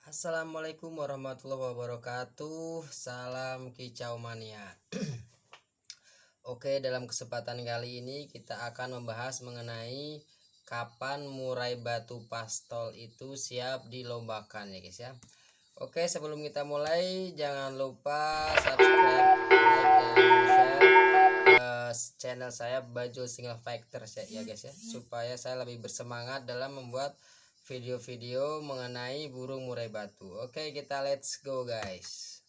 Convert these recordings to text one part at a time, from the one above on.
Assalamualaikum warahmatullahi wabarakatuh. Salam kicau mania. Oke, dalam kesempatan kali ini kita akan membahas mengenai kapan murai batu pastol itu siap dilombakan ya guys ya. Oke, sebelum kita mulai jangan lupa subscribe, like dan share channel saya Bajul Single Factors ya guys ya, supaya saya lebih bersemangat dalam membuat video-video mengenai burung murai batu. Oke, kita let's go guys.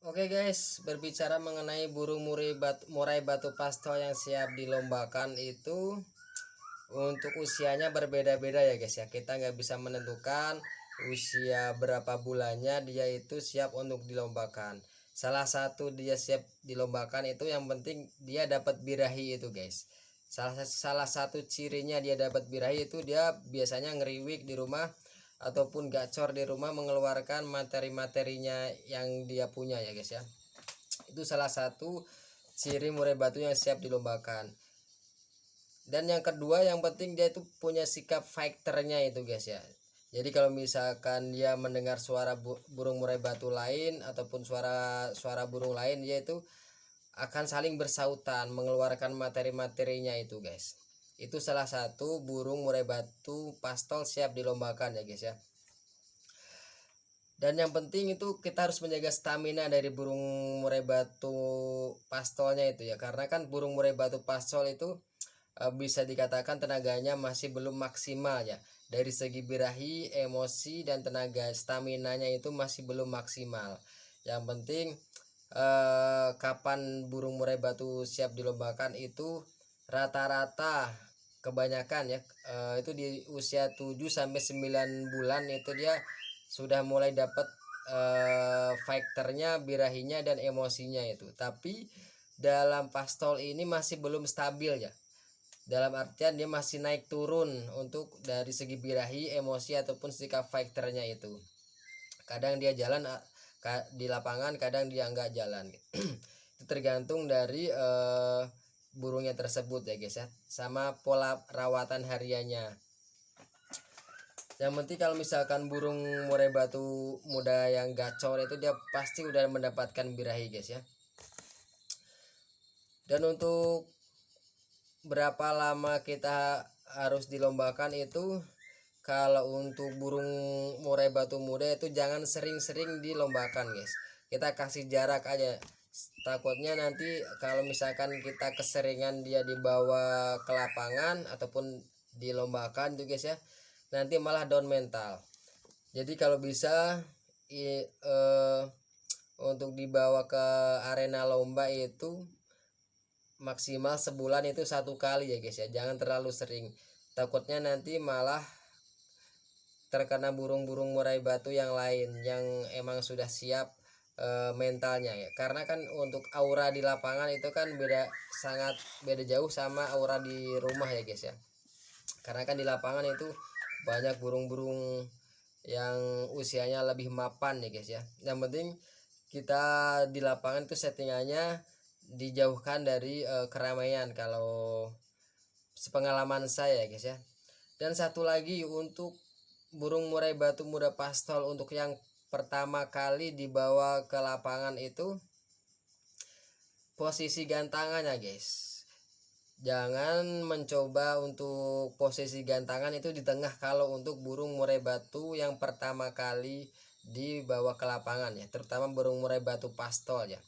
Oke guys, berbicara mengenai burung murai batu pastol yang siap dilombakan itu untuk usianya berbeda-beda ya guys ya. Kita nggak bisa menentukan usia berapa bulannya dia itu siap untuk dilombakan. Salah satu dia siap dilombakan itu yang penting dia dapat birahi itu guys. Salah satu cirinya dia dapat birahi itu dia biasanya ngeriwik di rumah ataupun gacor di rumah, mengeluarkan materi-materinya yang dia punya ya guys ya. Itu salah satu ciri murai batu yang siap dilombakan. Dan yang kedua yang penting dia itu punya sikap fighternya itu guys ya. Jadi kalau misalkan dia mendengar suara burung murai batu lain ataupun suara burung lain, dia itu akan saling bersautan, mengeluarkan materi-materinya itu guys. Itu salah satu burung murai batu pastol siap dilombakan ya guys ya. Dan yang penting itu kita harus menjaga stamina dari burung murai batu pastolnya itu ya, karena kan burung murai batu pastol itu bisa dikatakan tenaganya masih belum maksimal ya. Dari segi birahi, emosi, dan tenaga staminanya itu masih belum maksimal. Yang penting kapan burung murai batu siap dilombakan itu rata-rata kebanyakan ya itu di usia 7-9 bulan itu dia sudah mulai dapat fighternya, birahinya, dan emosinya itu. Tapi dalam pastol ini masih belum stabil ya, dalam artian dia masih naik turun untuk dari segi birahi, emosi, ataupun sikap fighternya itu. Kadang dia jalan di lapangan, kadang dia nggak jalan. Itu tergantung dari burungnya tersebut ya guys ya, sama pola rawatan hariannya. Yang penting kalau misalkan burung murai batu muda yang gacor itu dia pasti udah mendapatkan birahi guys ya. Dan untuk berapa lama kita harus dilombakan itu, kalau untuk burung murai batu muda itu jangan sering-sering dilombakan guys. Kita kasih jarak aja, takutnya nanti kalau misalkan kita keseringan dia dibawa ke lapangan ataupun dilombakan tuh guys ya, nanti malah down mental. Jadi kalau bisa untuk dibawa ke arena lomba itu maksimal sebulan itu 1 kali ya guys ya, jangan terlalu sering, takutnya nanti malah terkena burung-burung murai batu yang lain yang emang sudah siap mentalnya ya. Karena kan untuk aura di lapangan itu kan sangat beda jauh sama aura di rumah ya guys ya. Karena kan di lapangan itu banyak burung-burung yang usianya lebih mapan ya guys ya. Yang penting kita di lapangan itu settingannya dijauhkan dari keramaian kalau sepengalaman saya guys ya. Dan satu lagi untuk burung murai batu muda pastol untuk yang pertama kali dibawa ke lapangan itu posisi gantangannya guys. Jangan mencoba untuk posisi gantangan itu di tengah kalau untuk burung murai batu yang pertama kali dibawa ke lapangan ya, terutama burung murai batu pastol ya.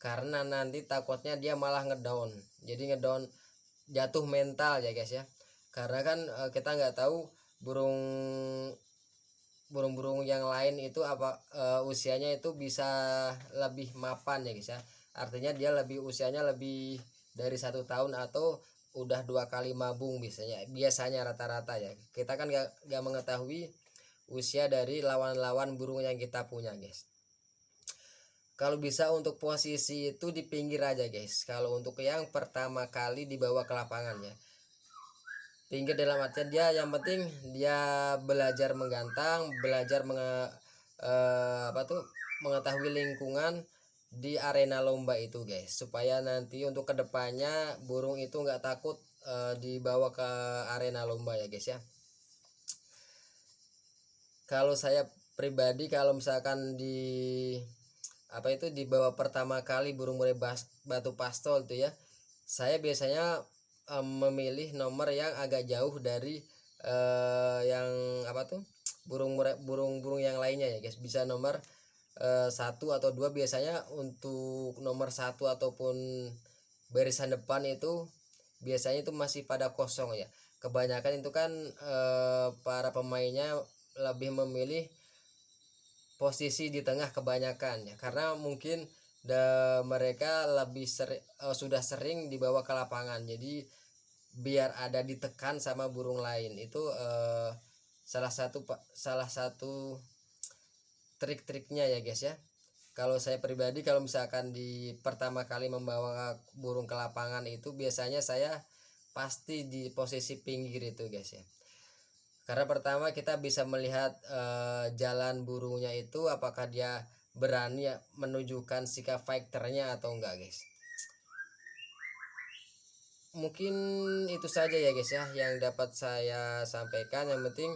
Karena nanti takutnya dia malah ngedown. Jadi ngedown, jatuh mental ya guys ya. Karena kan kita nggak tahu burung-burung yang lain itu apa usianya itu bisa lebih mapan ya guys ya. Artinya dia usianya lebih dari 1 tahun atau udah 2 kali mabung biasanya rata-rata ya. Kita kan nggak mengetahui usia dari lawan-lawan burung yang kita punya guys. Kalau bisa untuk posisi itu di pinggir aja guys, kalau untuk yang pertama kali dibawa ke lapangan ya. Pinggir dalam artian dia yang penting dia belajar menggantang, belajar mengetahui lingkungan, di arena lomba itu guys, supaya nanti untuk kedepannya burung itu nggak takut dibawa ke arena lomba ya guys ya. Kalau saya pribadi, kalau misalkan dibawa pertama kali burung murai batu pastol itu ya, saya biasanya memilih nomor yang agak jauh dari yang burung-burung yang lainnya ya guys. Bisa nomor 1 atau 2. Biasanya untuk nomor 1 ataupun barisan depan itu biasanya itu masih pada kosong ya. Kebanyakan itu kan para pemainnya lebih memilih posisi di tengah kebanyakan ya, karena mungkin mereka sudah sering dibawa ke lapangan, jadi biar ada ditekan sama burung lain. Itu salah satu trik-triknya ya guys ya. Kalau saya pribadi, kalau misalkan di pertama kali membawa burung ke lapangan itu biasanya saya pasti di posisi pinggir itu guys ya. Karena pertama kita bisa melihat jalan burungnya itu, apakah dia berani menunjukkan sikap fighternya atau enggak guys. Mungkin itu saja ya guys ya yang dapat saya sampaikan. Yang penting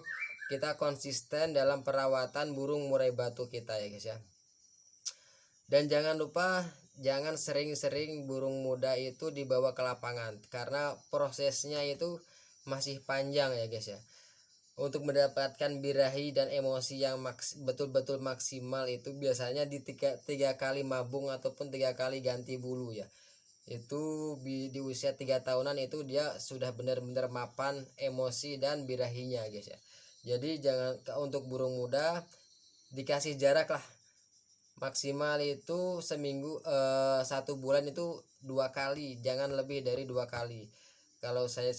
kita konsisten dalam perawatan burung murai batu kita ya guys ya. Dan jangan lupa, jangan sering-sering burung muda itu dibawa ke lapangan, karena prosesnya itu masih panjang ya guys ya. Untuk mendapatkan birahi dan emosi yang betul-betul maksimal itu biasanya di tiga kali mabung ataupun 3 kali ganti bulu ya. Itu di usia 3 tahunan itu dia sudah benar-benar mapan emosi dan birahinya guys ya. Jadi jangan, untuk burung muda dikasih jarak lah, maksimal itu seminggu 1 bulan itu 2 kali, jangan lebih dari 2 kali. Kalau saya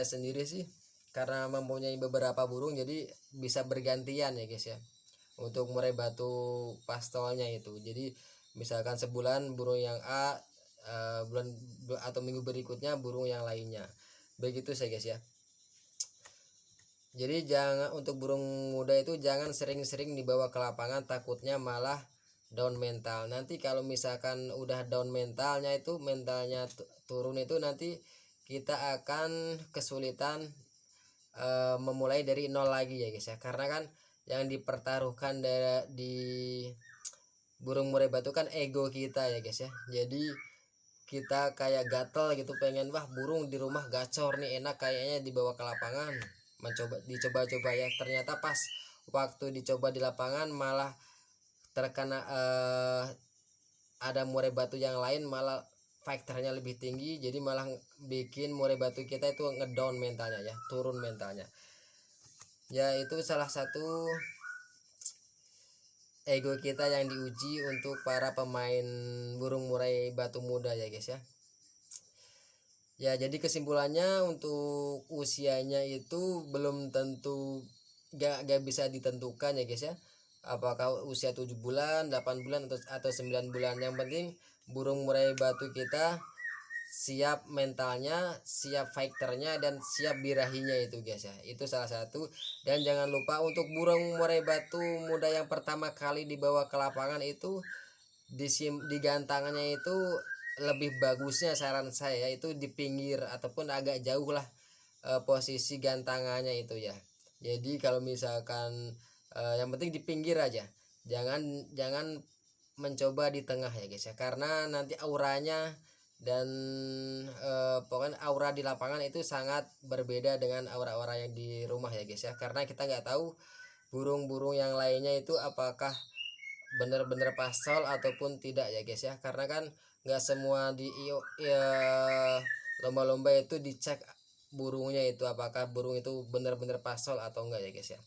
sendiri sih, karena mempunyai beberapa burung, jadi bisa bergantian ya guys ya untuk murai batu pastolnya itu. Jadi misalkan sebulan burung yang A, bulan atau minggu berikutnya burung yang lainnya, begitu saya guys ya. Jadi untuk burung muda itu jangan sering-sering dibawa ke lapangan, takutnya malah down mental. Nanti kalau misalkan udah down mentalnya turun itu, nanti kita akan kesulitan memulai dari nol lagi ya guys ya. Karena kan yang dipertaruhkan di burung murai batu kan ego kita ya guys ya. Jadi kita kayak gatel gitu, pengen wah burung di rumah gacor nih, enak kayaknya dibawa ke lapangan, dicoba-coba ya. Ternyata pas waktu dicoba di lapangan malah terkena ada murai batu yang lain, malah fighternya lebih tinggi, jadi malah bikin murai batu kita itu ngedown mentalnya ya, turun mentalnya ya. Itu salah satu ego kita yang diuji untuk para pemain burung murai batu muda ya guys ya. Ya, jadi kesimpulannya untuk usianya itu belum tentu, gak bisa ditentukan ya guys ya, apakah usia 7 bulan, 8 bulan atau 9 bulan. Yang penting burung murai batu kita siap mentalnya, siap fighternya, dan siap birahinya itu guys ya. Itu salah satu. Dan jangan lupa untuk burung murai batu muda yang pertama kali dibawa ke lapangan itu, di gantangannya itu lebih bagusnya saran saya itu di pinggir ataupun agak jauh lah posisi gantangannya itu ya. Jadi kalau misalkan yang penting di pinggir aja, jangan mencoba di tengah ya guys ya, karena nanti auranya dan pokoknya aura di lapangan itu sangat berbeda dengan aura-aura yang di rumah ya guys ya. Karena kita nggak tahu burung-burung yang lainnya itu apakah benar-benar pasol ataupun tidak ya guys ya. Karena kan nggak semua di lomba-lomba itu dicek burungnya itu apakah burung itu benar-benar pasol atau enggak ya guys ya.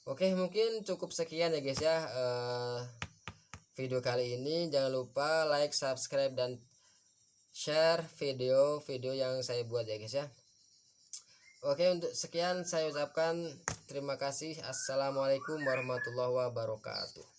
Oke, mungkin cukup sekian ya guys ya video kali ini. Jangan lupa like, subscribe, dan share video-video yang saya buat ya guys ya. Oke, untuk sekian saya ucapkan terima kasih. Assalamualaikum warahmatullahi wabarakatuh.